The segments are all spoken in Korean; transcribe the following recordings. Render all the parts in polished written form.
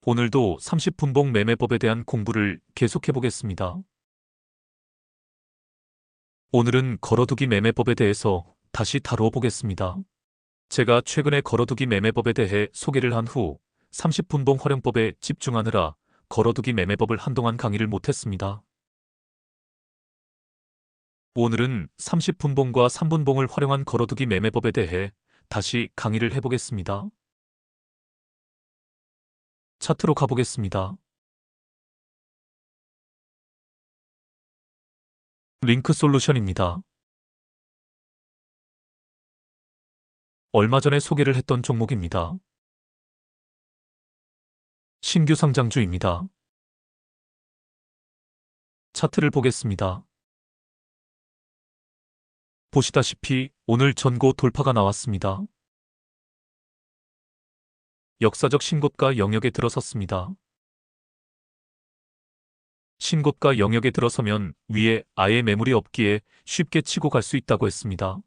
오늘도 30분봉 매매법에 대한 공부를 계속해 보겠습니다. 오늘은 걸어두기 매매법에 대해서 다시 다루어 보겠습니다. 제가 최근에 걸어두기 매매법에 대해 소개를 한 후 30분봉 활용법에 집중하느라 걸어두기 매매법을 한동안 강의를 못했습니다. 오늘은 30분봉과 3분봉을 활용한 걸어두기 매매법에 대해 다시 강의를 해보겠습니다. 차트로 가보겠습니다. 링크 솔루션입니다. 얼마 전에 소개를 했던 종목입니다. 신규 상장주입니다. 차트를 보겠습니다. 보시다시피 오늘 전고 돌파가 나왔습니다. 역사적 신고가 영역에 들어섰습니다. 신고가 영역에 들어서면 위에 아예 매물이 없기에 쉽게 치고 갈 수 있다고 했습니다.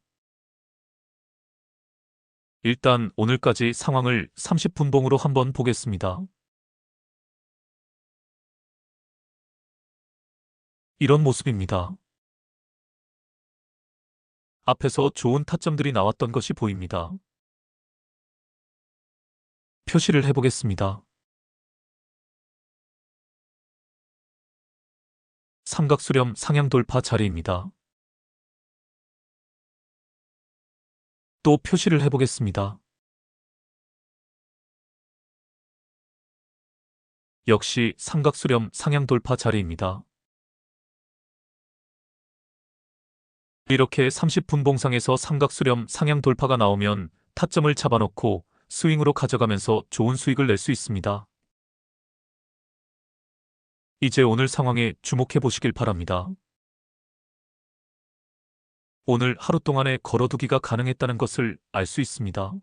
일단 오늘까지 상황을 30분봉으로 한번 보겠습니다. 이런 모습입니다. 앞에서 좋은 타점들이 나왔던 것이 보입니다. 표시를 해보겠습니다. 삼각수렴 상향 돌파 자리입니다. 또 표시를 해보겠습니다. 역시 삼각수렴 상향 돌파 자리입니다. 이렇게 30분봉상에서 삼각수렴 상향 돌파가 나오면 타점을 잡아놓고 스윙으로 가져가면서 좋은 수익을 낼 수 있습니다. 이제 오늘 상황에 주목해 보시길 바랍니다. 오늘 하루 동안에 걸어두기가 가능했다는 것을 알 수 있습니다.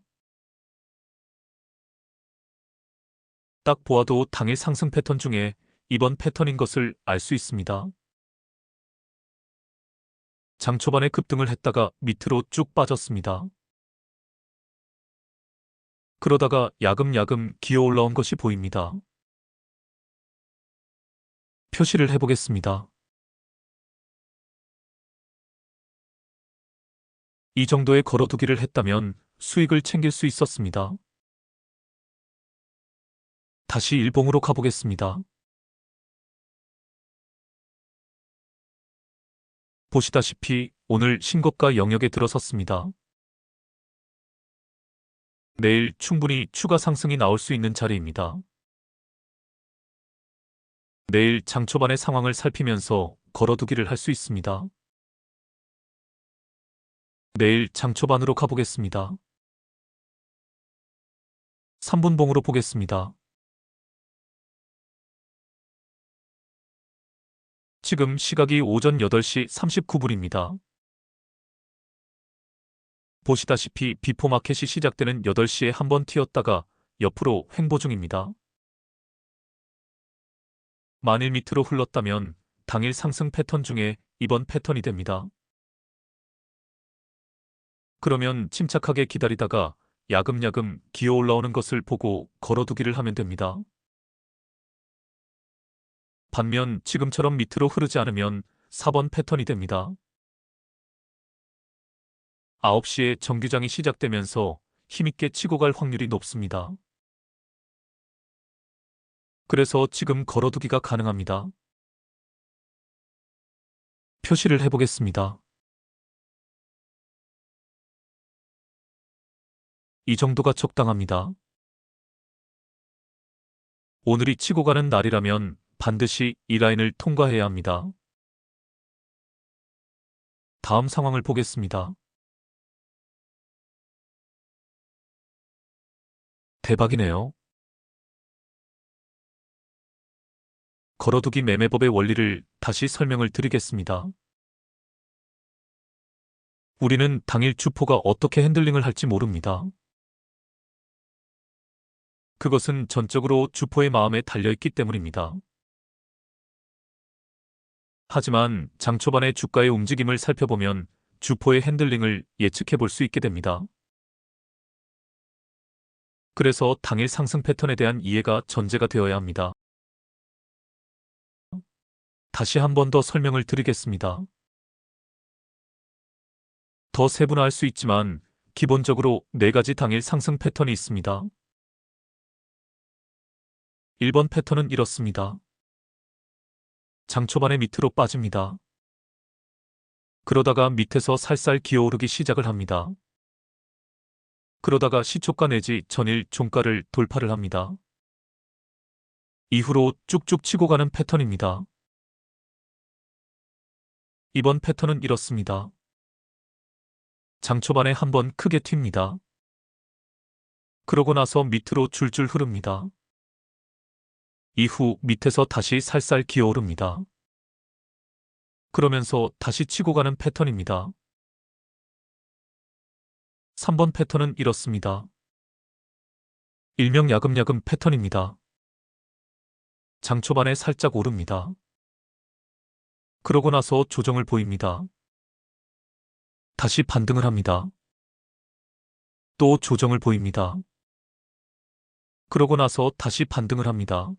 딱 보아도 당일 상승 패턴 중에 이번 패턴인 것을 알 수 있습니다. 장 초반에 급등을 했다가 밑으로 쭉 빠졌습니다. 그러다가 야금야금 기어 올라온 것이 보입니다. 표시를 해보겠습니다. 이 정도의 걸어두기를 했다면 수익을 챙길 수 있었습니다. 다시 일봉으로 가보겠습니다. 보시다시피 오늘 신고가 영역에 들어섰습니다. 내일 충분히 추가 상승이 나올 수 있는 자리입니다. 내일 장 초반의 상황을 살피면서 걸어두기를 할 수 있습니다. 내일 장 초반으로 가보겠습니다. 3분봉으로 보겠습니다. 지금 시각이 오전 8시 39분입니다. 보시다시피 비포마켓이 시작되는 8시에 한번 튀었다가 옆으로 횡보 중입니다. 만일 밑으로 흘렀다면 당일 상승 패턴 중에 이번 패턴이 됩니다. 그러면 침착하게 기다리다가 야금야금 기어 올라오는 것을 보고 걸어두기를 하면 됩니다. 반면 지금처럼 밑으로 흐르지 않으면 4번 패턴이 됩니다. 9시에 정규장이 시작되면서 힘있게 치고 갈 확률이 높습니다. 그래서 지금 걸어두기가 가능합니다. 표시를 해보겠습니다. 이 정도가 적당합니다. 오늘이 치고 가는 날이라면 반드시 이 라인을 통과해야 합니다. 다음 상황을 보겠습니다. 대박이네요. 걸어두기 매매법의 원리를 다시 설명을 드리겠습니다. 우리는 당일 주포가 어떻게 핸들링을 할지 모릅니다. 그것은 전적으로 주포의 마음에 달려있기 때문입니다. 하지만 장 초반의 주가의 움직임을 살펴보면 주포의 핸들링을 예측해 볼 수 있게 됩니다. 그래서 당일 상승 패턴에 대한 이해가 전제가 되어야 합니다. 다시 한 번 더 설명을 드리겠습니다. 더 세분화할 수 있지만 기본적으로 4가지 당일 상승 패턴이 있습니다. 1번 패턴은 이렇습니다. 장 초반에 밑으로 빠집니다. 그러다가 밑에서 살살 기어오르기 시작을 합니다. 그러다가 시초가 내지 전일 종가를 돌파를 합니다. 이후로 쭉쭉 치고 가는 패턴입니다. 이번 패턴은 이렇습니다. 장 초반에 한번 크게 튑니다. 그러고 나서 밑으로 줄줄 흐릅니다. 이후 밑에서 다시 살살 기어오릅니다. 그러면서 다시 치고 가는 패턴입니다. 3번 패턴은 이렇습니다. 일명 야금야금 패턴입니다. 장 초반에 살짝 오릅니다. 그러고 나서 조정을 보입니다. 다시 반등을 합니다. 또 조정을 보입니다. 그러고 나서 다시 반등을 합니다.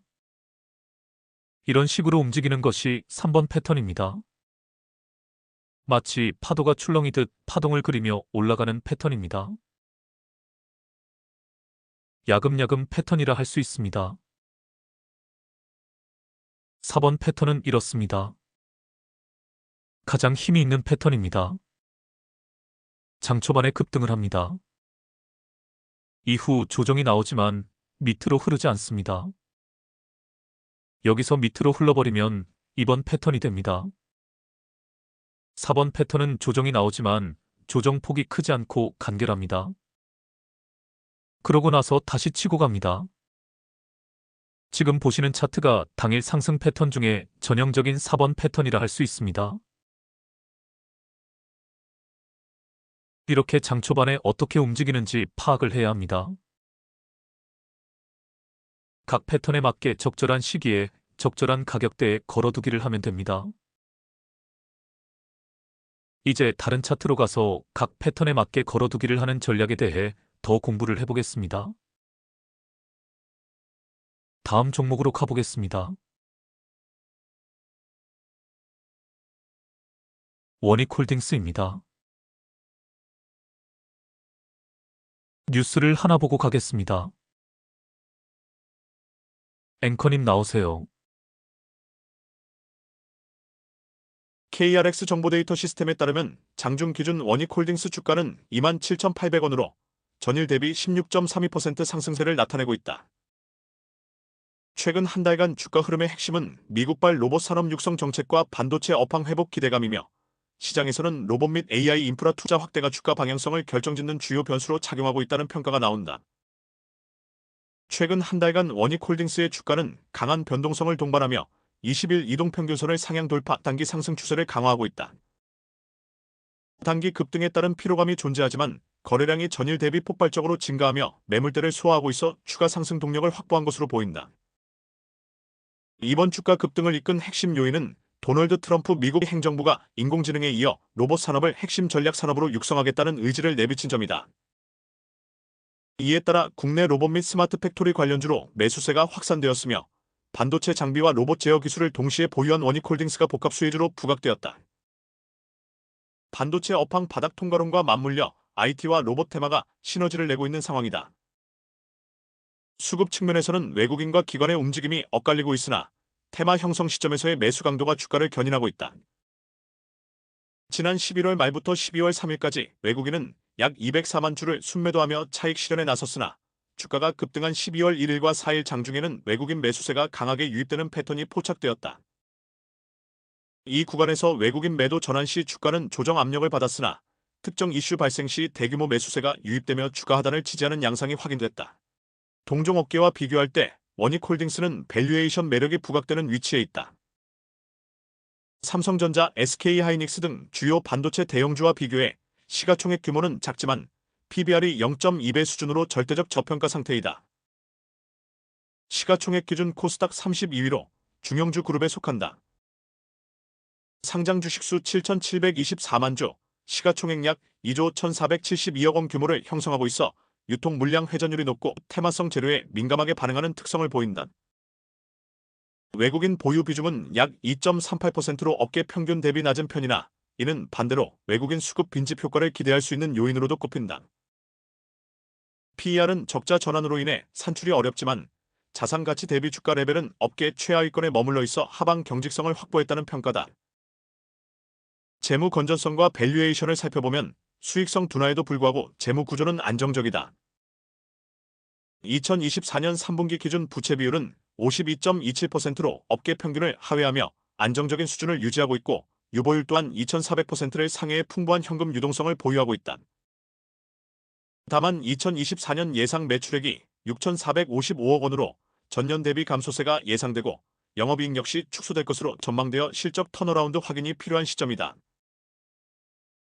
이런 식으로 움직이는 것이 3번 패턴입니다. 마치 파도가 출렁이듯 파동을 그리며 올라가는 패턴입니다. 야금야금 패턴이라 할 수 있습니다. 4번 패턴은 이렇습니다. 가장 힘이 있는 패턴입니다. 장 초반에 급등을 합니다. 이후 조정이 나오지만 밑으로 흐르지 않습니다. 여기서 밑으로 흘러버리면 이번 패턴이 됩니다. 4번 패턴은 조정이 나오지만 조정폭이 크지 않고 간결합니다. 그러고 나서 다시 치고 갑니다. 지금 보시는 차트가 당일 상승 패턴 중에 전형적인 4번 패턴이라 할 수 있습니다. 이렇게 장 초반에 어떻게 움직이는지 파악을 해야 합니다. 각 패턴에 맞게 적절한 시기에 적절한 가격대에 걸어두기를 하면 됩니다. 이제 다른 차트로 가서 각 패턴에 맞게 걸어두기를 하는 전략에 대해 더 공부를 해보겠습니다. 다음 종목으로 가보겠습니다. 원익홀딩스입니다. 뉴스를 하나 보고 가겠습니다. 앵커님 나오세요. KRX 정보데이터 시스템에 따르면 장중 기준 원익홀딩스 주가는 27,800원으로 전일 대비 16.32% 상승세를 나타내고 있다. 최근 한 달간 주가 흐름의 핵심은 미국발 로봇 산업 육성 정책과 반도체 업황 회복 기대감이며 시장에서는 로봇 및 AI 인프라 투자 확대가 주가 방향성을 결정짓는 주요 변수로 작용하고 있다는 평가가 나온다. 최근 한 달간 원익홀딩스의 주가는 강한 변동성을 동반하며 20일 이동평균선을 상향 돌파 단기 상승 추세를 강화하고 있다. 단기 급등에 따른 피로감이 존재하지만 거래량이 전일 대비 폭발적으로 증가하며 매물대를 소화하고 있어 추가 상승 동력을 확보한 것으로 보인다. 이번 주가 급등을 이끈 핵심 요인은 도널드 트럼프 미국 행정부가 인공지능에 이어 로봇 산업을 핵심 전략 산업으로 육성하겠다는 의지를 내비친 점이다. 이에 따라 국내 로봇 및 스마트 팩토리 관련주로 매수세가 확산되었으며 반도체 장비와 로봇 제어 기술을 동시에 보유한 원익홀딩스가 복합 수혜주로 부각되었다. 반도체 업황 바닥 통과론과 맞물려 IT와 로봇 테마가 시너지를 내고 있는 상황이다. 수급 측면에서는 외국인과 기관의 움직임이 엇갈리고 있으나 테마 형성 시점에서의 매수 강도가 주가를 견인하고 있다. 지난 11월 말부터 12월 3일까지 외국인은 약 204만 주를 순매도하며 차익 실현에 나섰으나 주가가 급등한 12월 1일과 4일 장중에는 외국인 매수세가 강하게 유입되는 패턴이 포착되었다. 이 구간에서 외국인 매도 전환 시 주가는 조정 압력을 받았으나 특정 이슈 발생 시 대규모 매수세가 유입되며 주가 하단을 지지하는 양상이 확인됐다. 동종 업계와 비교할 때 원익홀딩스는 밸류에이션 매력이 부각되는 위치에 있다. 삼성전자, SK하이닉스 등 주요 반도체 대형주와 비교해 시가총액 규모는 작지만 PBR이 0.2배 수준으로 절대적 저평가 상태이다. 시가총액 기준 코스닥 32위로 중형주 그룹에 속한다. 상장 주식수 7,724만 주, 시가총액 약 2조 1,472억 원 규모를 형성하고 있어 유통 물량 회전율이 높고 테마성 재료에 민감하게 반응하는 특성을 보인다. 외국인 보유 비중은 약 2.38%로 업계 평균 대비 낮은 편이나 이는 반대로 외국인 수급 빈집 효과를 기대할 수 있는 요인으로도 꼽힌다. PER은 적자 전환으로 인해 산출이 어렵지만 자산 가치 대비 주가 레벨은 업계 최하위권에 머물러 있어 하방 경직성을 확보했다는 평가다. 재무 건전성과 밸류에이션을 살펴보면 수익성 둔화에도 불구하고 재무 구조는 안정적이다. 2024년 3분기 기준 부채 비율은 52.27%로 업계 평균을 하회하며 안정적인 수준을 유지하고 있고 유보율 또한 2,400%를 상회해 풍부한 현금 유동성을 보유하고 있다. 다만 2024년 예상 매출액이 6,455억 원으로 전년 대비 감소세가 예상되고 영업이익 역시 축소될 것으로 전망되어 실적 턴어라운드 확인이 필요한 시점이다.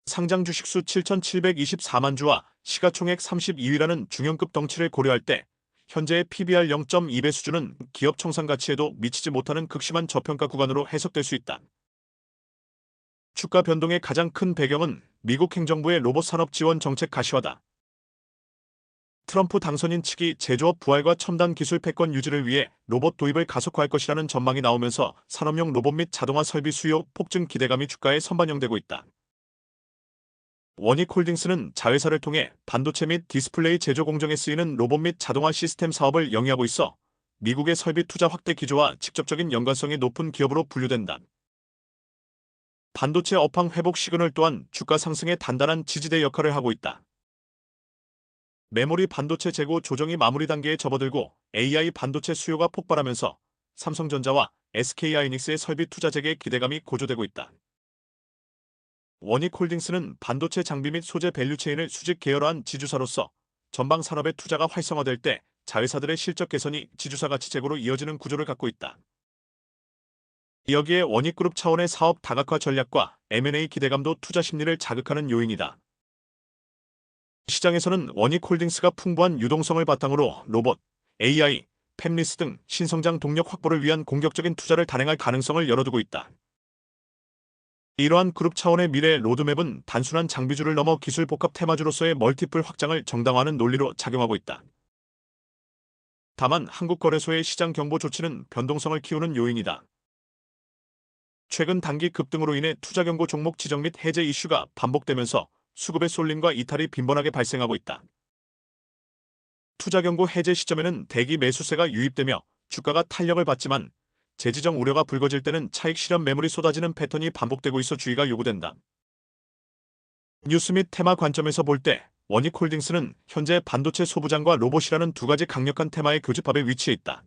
상장 주식수 7,724만 주와 시가총액 32위라는 중형급 덩치를 고려할 때 현재의 PBR 0.2배 수준은 기업 청산 가치에도 미치지 못하는 극심한 저평가 구간으로 해석될 수 있다. 주가 변동의 가장 큰 배경은 미국 행정부의 로봇 산업 지원 정책 가시화다. 트럼프 당선인 측이 제조업 부활과 첨단 기술 패권 유지를 위해 로봇 도입을 가속화할 것이라는 전망이 나오면서 산업용 로봇 및 자동화 설비 수요 폭증 기대감이 주가에 선반영되고 있다. 원익홀딩스는 자회사를 통해 반도체 및 디스플레이 제조 공정에 쓰이는 로봇 및 자동화 시스템 사업을 영위하고 있어 미국의 설비 투자 확대 기조와 직접적인 연관성이 높은 기업으로 분류된다. 반도체 업황 회복 시그널 또한 주가 상승의 단단한 지지대 역할을 하고 있다. 메모리 반도체 재고 조정이 마무리 단계에 접어들고 AI 반도체 수요가 폭발하면서 삼성전자와 SK하이닉스의 설비 투자 재개 기대감이 고조되고 있다. 원익홀딩스는 반도체 장비 및 소재 밸류체인을 수직 계열화한 지주사로서 전방 산업의 투자가 활성화될 때 자회사들의 실적 개선이 지주사 가치 제고로 이어지는 구조를 갖고 있다. 여기에 원익그룹 차원의 사업 다각화 전략과 M&A 기대감도 투자 심리를 자극하는 요인이다. 시장에서는 원익홀딩스가 풍부한 유동성을 바탕으로 로봇, AI, 팹리스 등 신성장 동력 확보를 위한 공격적인 투자를 단행할 가능성을 열어두고 있다. 이러한 그룹 차원의 미래 로드맵은 단순한 장비주를 넘어 기술 복합 테마주로서의 멀티플 확장을 정당화하는 논리로 작용하고 있다. 다만 한국거래소의 시장 경보 조치는 변동성을 키우는 요인이다. 최근 단기 급등으로 인해 투자 경고 종목 지정 및 해제 이슈가 반복되면서 수급의 쏠림과 이탈이 빈번하게 발생하고 있다. 투자 경고 해제 시점에는 대기 매수세가 유입되며 주가가 탄력을 받지만 재지정 우려가 불거질 때는 차익 실현 매물이 쏟아지는 패턴이 반복되고 있어 주의가 요구된다. 뉴스 및 테마 관점에서 볼 때 원익홀딩스는 현재 반도체 소부장과 로봇이라는 두 가지 강력한 테마의 교집합에 위치해 있다.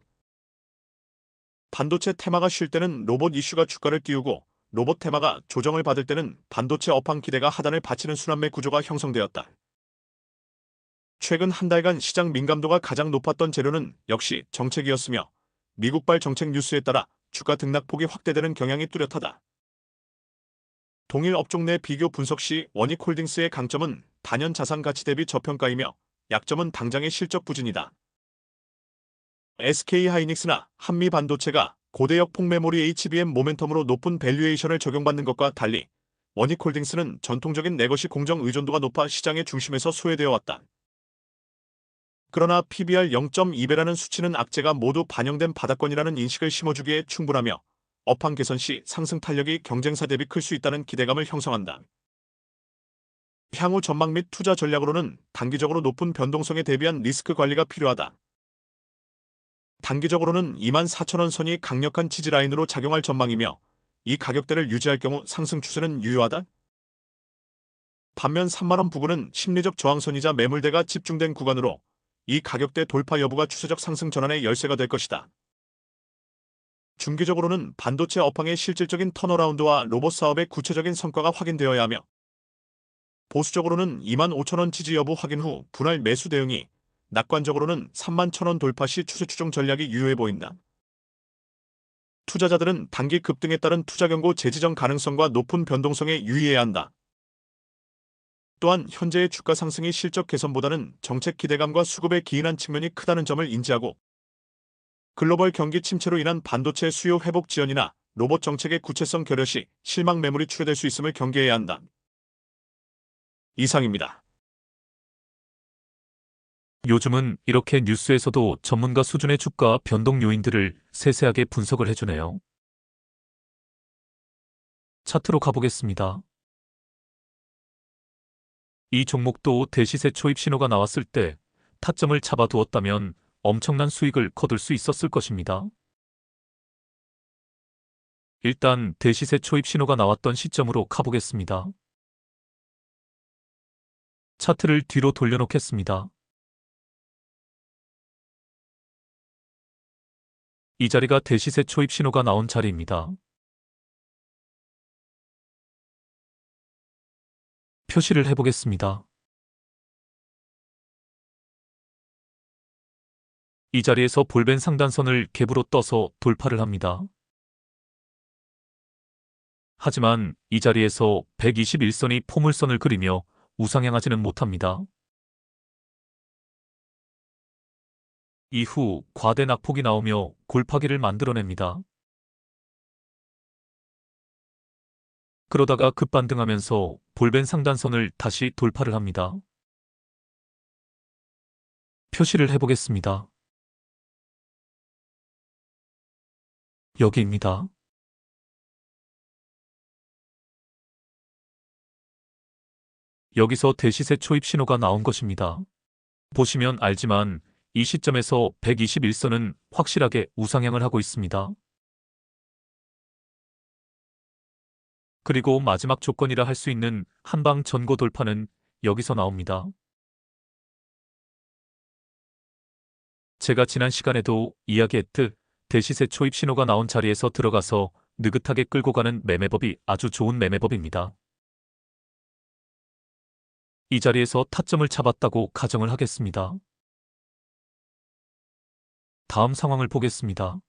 반도체 테마가 쉴 때는 로봇 이슈가 주가를 띄우고 로봇 테마가 조정을 받을 때는 반도체 업황 기대가 하단을 받치는 순환매 구조가 형성되었다. 최근 한 달간 시장 민감도가 가장 높았던 재료는 역시 정책이었으며 미국발 정책 뉴스에 따라 주가 등락폭이 확대되는 경향이 뚜렷하다. 동일 업종 내 비교 분석 시 원익홀딩스의 강점은 단연 자산 가치 대비 저평가이며 약점은 당장의 실적 부진이다. SK하이닉스나 한미반도체가 고대역 폭메모리 HBM 모멘텀으로 높은 밸류에이션을 적용받는 것과 달리 원익홀딩스는 전통적인 레거시 공정 의존도가 높아 시장의 중심에서 소외되어 왔다. 그러나 PBR 0.2배라는 수치는 악재가 모두 반영된 바닥권이라는 인식을 심어주기에 충분하며 업황 개선 시 상승 탄력이 경쟁사 대비 클 수 있다는 기대감을 형성한다. 향후 전망 및 투자 전략으로는 단기적으로 높은 변동성에 대비한 리스크 관리가 필요하다. 단기적으로는 24,000원 선이 강력한 지지라인으로 작용할 전망이며 이 가격대를 유지할 경우 상승 추세는 유효하다. 반면 3만원 부근은 심리적 저항선이자 매물대가 집중된 구간으로 이 가격대 돌파 여부가 추세적 상승 전환의 열쇠가 될 것이다. 중기적으로는 반도체 업황의 실질적인 턴어라운드와 로봇 사업의 구체적인 성과가 확인되어야 하며 보수적으로는 25,000원 지지 여부 확인 후 분할 매수 대응이 낙관적으로는 31,000원 돌파 시 추세 추종 전략이 유효해 보인다. 투자자들은 단기 급등에 따른 투자 경고 재지정 가능성과 높은 변동성에 유의해야 한다. 또한 현재의 주가 상승이 실적 개선보다는 정책 기대감과 수급에 기인한 측면이 크다는 점을 인지하고 글로벌 경기 침체로 인한 반도체 수요 회복 지연이나 로봇 정책의 구체성 결여 시 실망 매물이 출회될 수 있음을 경계해야 한다. 이상입니다. 요즘은 이렇게 뉴스에서도 전문가 수준의 주가 변동 요인들을 세세하게 분석을 해주네요. 차트로 가보겠습니다. 이 종목도 대시세 초입 신호가 나왔을 때 타점을 잡아두었다면 엄청난 수익을 거둘 수 있었을 것입니다. 일단 대시세 초입 신호가 나왔던 시점으로 가보겠습니다. 차트를 뒤로 돌려놓겠습니다. 이 자리가 대시세 초입 신호가 나온 자리입니다. 표시를 해보겠습니다. 이 자리에서 볼벤 상단선을 갭으로 떠서 돌파를 합니다. 하지만 이 자리에서 121선이 포물선을 그리며 우상향하지는 못합니다. 이후 과대 낙폭이 나오며 골파기를 만들어냅니다. 그러다가 급반등하면서 볼벤 상단선을 다시 돌파를 합니다. 표시를 해보겠습니다. 여기입니다. 여기서 대시세 초입 신호가 나온 것입니다. 보시면 알지만 이 시점에서 121선은 확실하게 우상향을 하고 있습니다. 그리고 마지막 조건이라 할 수 있는 한방 전고 돌파는 여기서 나옵니다. 제가 지난 시간에도 이야기했듯 대시세 초입 신호가 나온 자리에서 들어가서 느긋하게 끌고 가는 매매법이 아주 좋은 매매법입니다. 이 자리에서 타점을 잡았다고 가정을 하겠습니다. 다음 상황을 보겠습니다.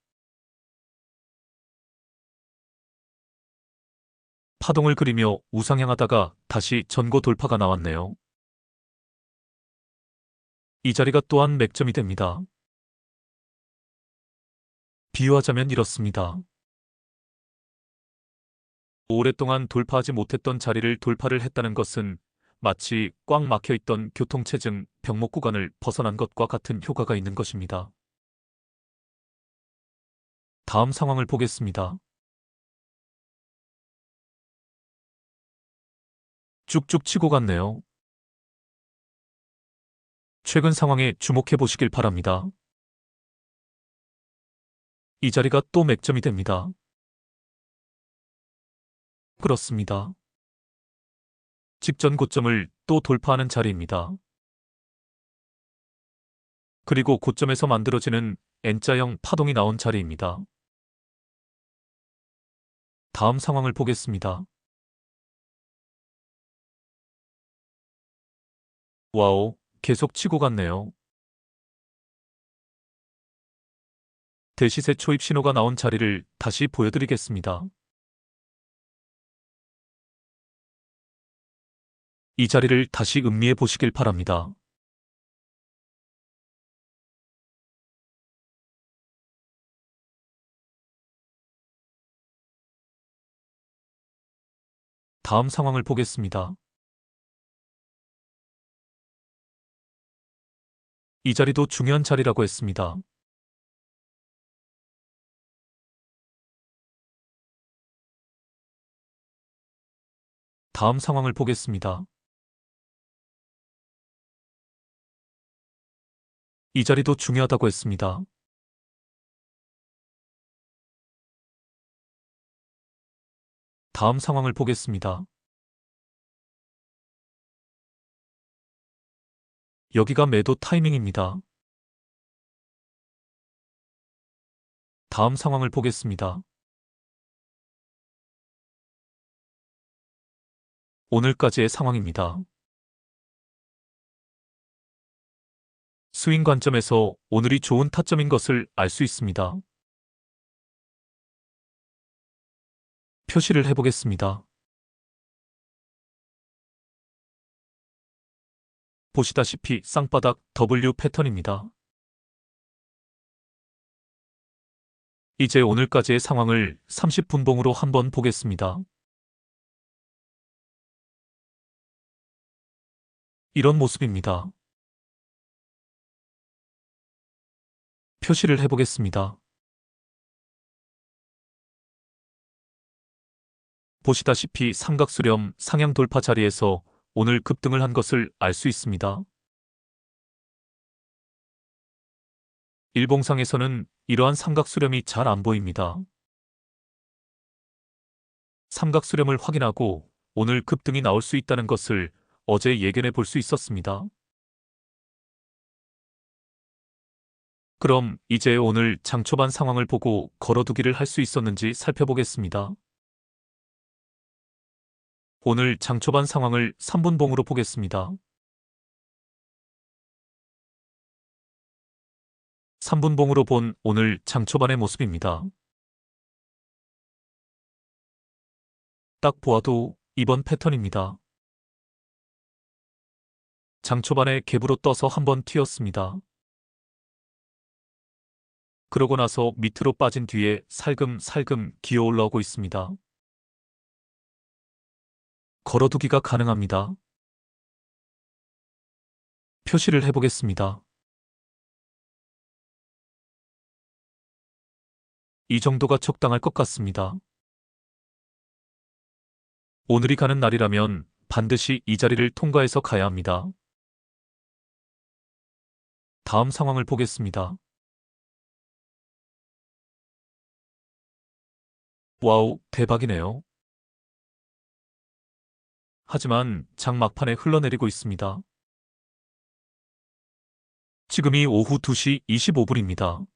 파동을 그리며 우상향하다가 다시 전고 돌파가 나왔네요. 이 자리가 또한 맥점이 됩니다. 비유하자면 이렇습니다. 오랫동안 돌파하지 못했던 자리를 돌파를 했다는 것은 마치 꽉 막혀있던 교통체증 병목 구간을 벗어난 것과 같은 효과가 있는 것입니다. 다음 상황을 보겠습니다. 쭉쭉 치고 갔네요. 최근 상황에 주목해 보시길 바랍니다. 이 자리가 또 맥점이 됩니다. 그렇습니다. 직전 고점을 또 돌파하는 자리입니다. 그리고 고점에서 만들어지는 N자형 파동이 나온 자리입니다. 다음 상황을 보겠습니다. 와우, 계속 치고 갔네요. 대시세 초입 신호가 나온 자리를 다시 보여드리겠습니다. 이 자리를 다시 음미해 보시길 바랍니다. 다음 상황을 보겠습니다. 이 자리도 중요한 자리라고 했습니다. 다음 상황을 보겠습니다. 이 자리도 중요하다고 했습니다. 다음 상황을 보겠습니다. 여기가 매도 타이밍입니다. 다음 상황을 보겠습니다. 오늘까지의 상황입니다. 스윙 관점에서 오늘이 좋은 타점인 것을 알 수 있습니다. 표시를 해보겠습니다. 보시다시피 쌍바닥 W 패턴입니다. 이제 오늘까지의 상황을 30분봉으로 한번 보겠습니다. 이런 모습입니다. 표시를 해보겠습니다. 보시다시피 삼각수렴 상향 돌파 자리에서 오늘 급등을 한 것을 알 수 있습니다. 일봉상에서는 이러한 삼각수렴이 잘 안 보입니다. 삼각수렴을 확인하고 오늘 급등이 나올 수 있다는 것을 어제 예견해 볼 수 있었습니다. 그럼 이제 오늘 장 초반 상황을 보고 걸어두기를 할 수 있었는지 살펴보겠습니다. 오늘 장 초반 상황을 3분봉으로 보겠습니다. 3분봉으로 본 오늘 장 초반의 모습입니다. 딱 보아도 이번 패턴입니다. 장 초반에 갭으로 떠서 한번 튀었습니다. 그러고 나서 밑으로 빠진 뒤에 살금살금 기어 올라오고 있습니다. 걸어두기가 가능합니다. 표시를 해보겠습니다. 이 정도가 적당할 것 같습니다. 오늘이 가는 날이라면 반드시 이 자리를 통과해서 가야 합니다. 다음 상황을 보겠습니다. 와우, 대박이네요. 하지만 장 막판에 흘러내리고 있습니다. 지금이 오후 2시 25분입니다.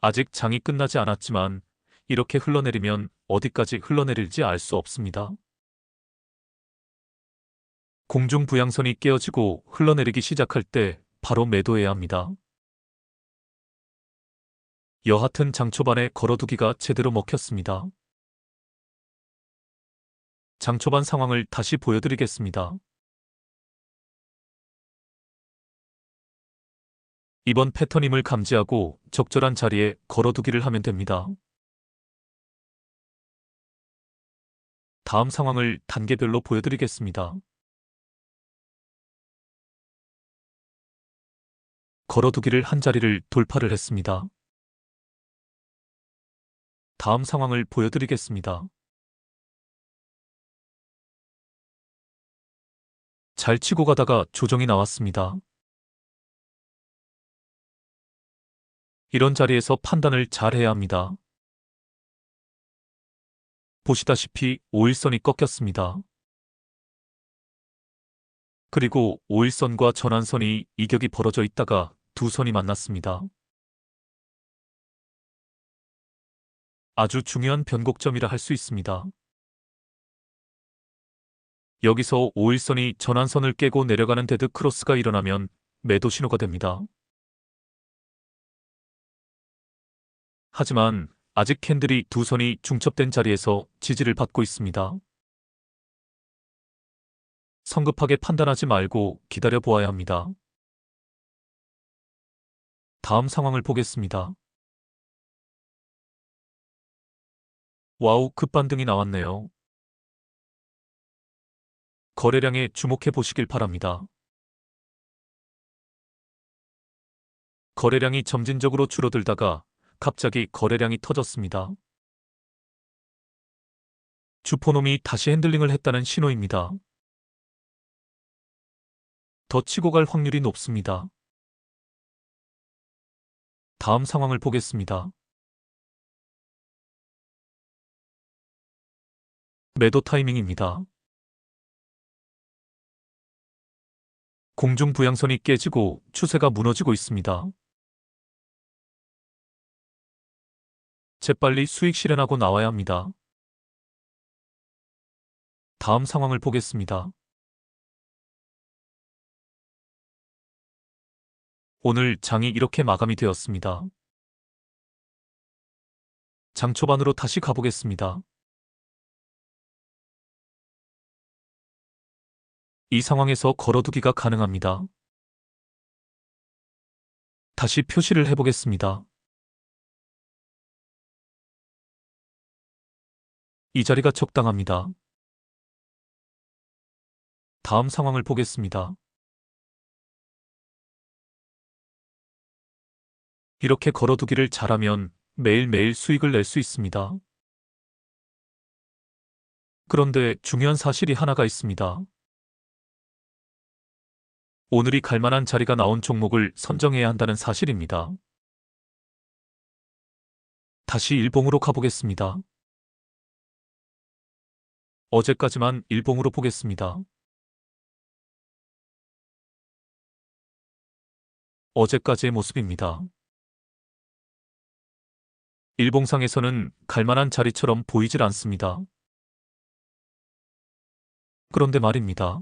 아직 장이 끝나지 않았지만 이렇게 흘러내리면 어디까지 흘러내릴지 알 수 없습니다. 공중 부양선이 깨어지고 흘러내리기 시작할 때 바로 매도해야 합니다. 여하튼 장 초반에 걸어두기가 제대로 먹혔습니다. 장 초반 상황을 다시 보여드리겠습니다. 이번 패턴임을 감지하고 적절한 자리에 걸어두기를 하면 됩니다. 다음 상황을 단계별로 보여드리겠습니다. 걸어두기를 한 자리를 돌파를 했습니다. 다음 상황을 보여드리겠습니다. 잘 치고 가다가 조정이 나왔습니다. 이런 자리에서 판단을 잘 해야 합니다. 보시다시피 5일선이 꺾였습니다. 그리고 5일선과 전환선이 이격이 벌어져 있다가 두 선이 만났습니다. 아주 중요한 변곡점이라 할 수 있습니다. 여기서 5일선이 전환선을 깨고 내려가는 데드 크로스가 일어나면 매도 신호가 됩니다. 하지만 아직 캔들이 두 선이 중첩된 자리에서 지지를 받고 있습니다. 성급하게 판단하지 말고 기다려 보아야 합니다. 다음 상황을 보겠습니다. 와우, 급반등이 나왔네요. 거래량에 주목해 보시길 바랍니다. 거래량이 점진적으로 줄어들다가 갑자기 거래량이 터졌습니다. 주포놈이 다시 핸들링을 했다는 신호입니다. 더 치고 갈 확률이 높습니다. 다음 상황을 보겠습니다. 매도 타이밍입니다. 공중 부양선이 깨지고 추세가 무너지고 있습니다. 재빨리 수익 실현하고 나와야 합니다. 다음 상황을 보겠습니다. 오늘 장이 이렇게 마감이 되었습니다. 장 초반으로 다시 가보겠습니다. 이 상황에서 걸어두기가 가능합니다. 다시 표시를 해보겠습니다. 이 자리가 적당합니다. 다음 상황을 보겠습니다. 이렇게 걸어두기를 잘하면 매일매일 수익을 낼 수 있습니다. 그런데 중요한 사실이 하나가 있습니다. 오늘이 갈만한 자리가 나온 종목을 선정해야 한다는 사실입니다. 다시 일봉으로 가보겠습니다. 어제까지만 일봉으로 보겠습니다. 어제까지의 모습입니다. 일봉상에서는 갈만한 자리처럼 보이질 않습니다. 그런데 말입니다.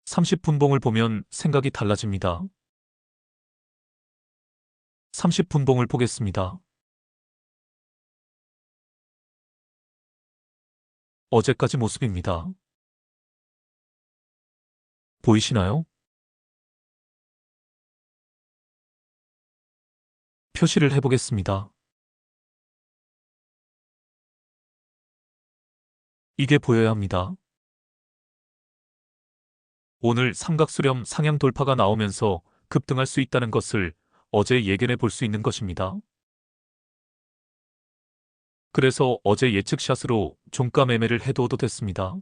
30분봉을 보면 생각이 달라집니다. 30분봉을 보겠습니다. 어제까지 모습입니다. 보이시나요? 표시를 해보겠습니다. 이게 보여야 합니다. 오늘 삼각수렴 상향 돌파가 나오면서 급등할 수 있다는 것을 어제 예견해 볼 수 있는 것입니다. 그래서 어제 예측샷으로 종가 매매를 해두어도 됐습니다.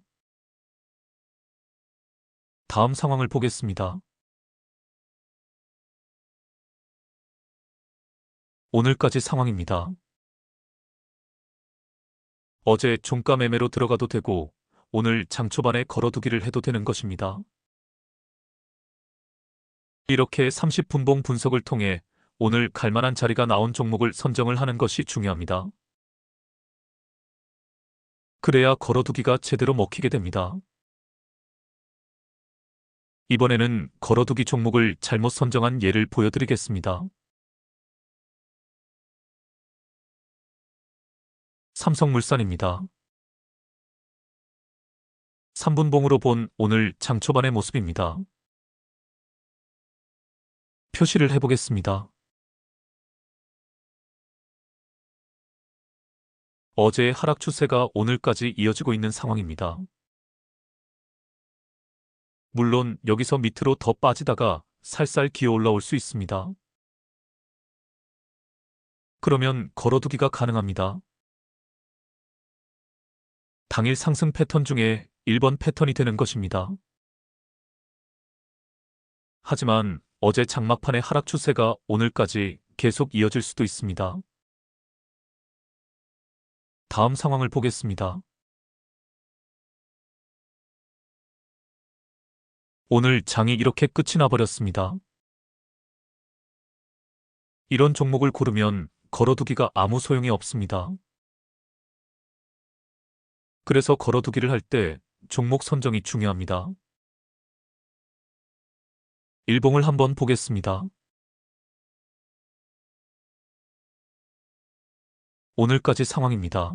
다음 상황을 보겠습니다. 오늘까지 상황입니다. 어제 종가 매매로 들어가도 되고 오늘 장 초반에 걸어두기를 해도 되는 것입니다. 이렇게 30분봉 분석을 통해 오늘 갈만한 자리가 나온 종목을 선정을 하는 것이 중요합니다. 그래야 걸어두기가 제대로 먹히게 됩니다. 이번에는 걸어두기 종목을 잘못 선정한 예를 보여드리겠습니다. 삼성물산입니다. 3분봉으로 본 오늘 장 초반의 모습입니다. 표시를 해보겠습니다. 어제의 하락 추세가 오늘까지 이어지고 있는 상황입니다. 물론 여기서 밑으로 더 빠지다가 살살 기어 올라올 수 있습니다. 그러면 걸어두기가 가능합니다. 당일 상승 패턴 중에 1번 패턴이 되는 것입니다. 하지만 어제 장막판의 하락 추세가 오늘까지 계속 이어질 수도 있습니다. 다음 상황을 보겠습니다. 오늘 장이 이렇게 끝이 나버렸습니다. 이런 종목을 고르면 걸어두기가 아무 소용이 없습니다. 그래서 걸어두기를 할 때 종목 선정이 중요합니다. 일봉을 한번 보겠습니다. 오늘까지 상황입니다.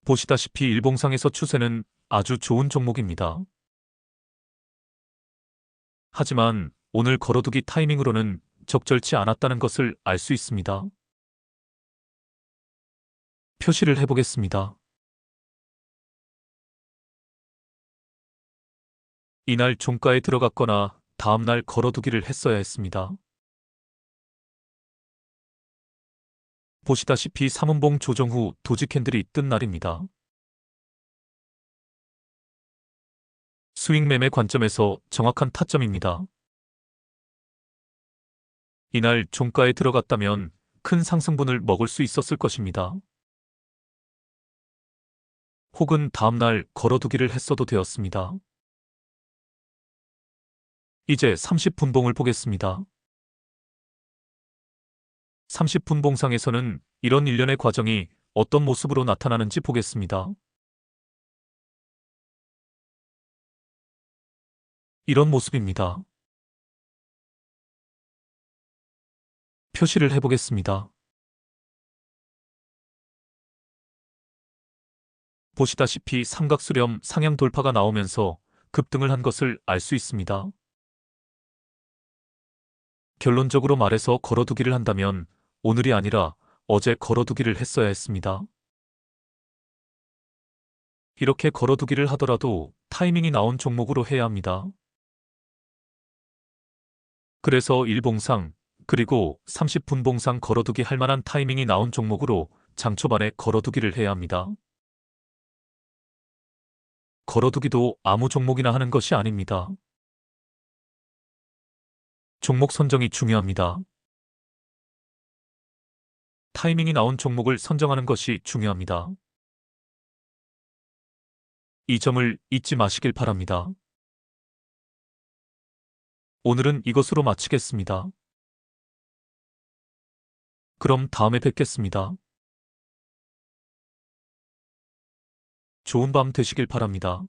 보시다시피 일봉상에서 추세는 아주 좋은 종목입니다. 하지만 오늘 걸어두기 타이밍으로는 적절치 않았다는 것을 알 수 있습니다. 표시를 해보겠습니다. 이날 종가에 들어갔거나 다음날 걸어두기를 했어야 했습니다. 보시다시피 3분봉 조정 후 도지 캔들이 뜬 날입니다. 스윙 매매 관점에서 정확한 타점입니다. 이날 종가에 들어갔다면 큰 상승분을 먹을 수 있었을 것입니다. 혹은 다음날 걸어두기를 했어도 되었습니다. 이제 30분봉을 보겠습니다. 30분봉상에서는 이런 일련의 과정이 어떤 모습으로 나타나는지 보겠습니다. 이런 모습입니다. 표시를 해보겠습니다. 보시다시피 삼각수렴 상향 돌파가 나오면서 급등을 한 것을 알 수 있습니다. 결론적으로 말해서 걸어두기를 한다면 오늘이 아니라 어제 걸어두기를 했어야 했습니다. 이렇게 걸어두기를 하더라도 타이밍이 나온 종목으로 해야 합니다. 그래서 1봉상, 그리고 30분봉상 걸어두기 할 만한 타이밍이 나온 종목으로 장 초반에 걸어두기를 해야 합니다. 걸어두기도 아무 종목이나 하는 것이 아닙니다. 종목 선정이 중요합니다. 타이밍이 나온 종목을 선정하는 것이 중요합니다. 이 점을 잊지 마시길 바랍니다. 오늘은 이것으로 마치겠습니다. 그럼 다음에 뵙겠습니다. 좋은 밤 되시길 바랍니다.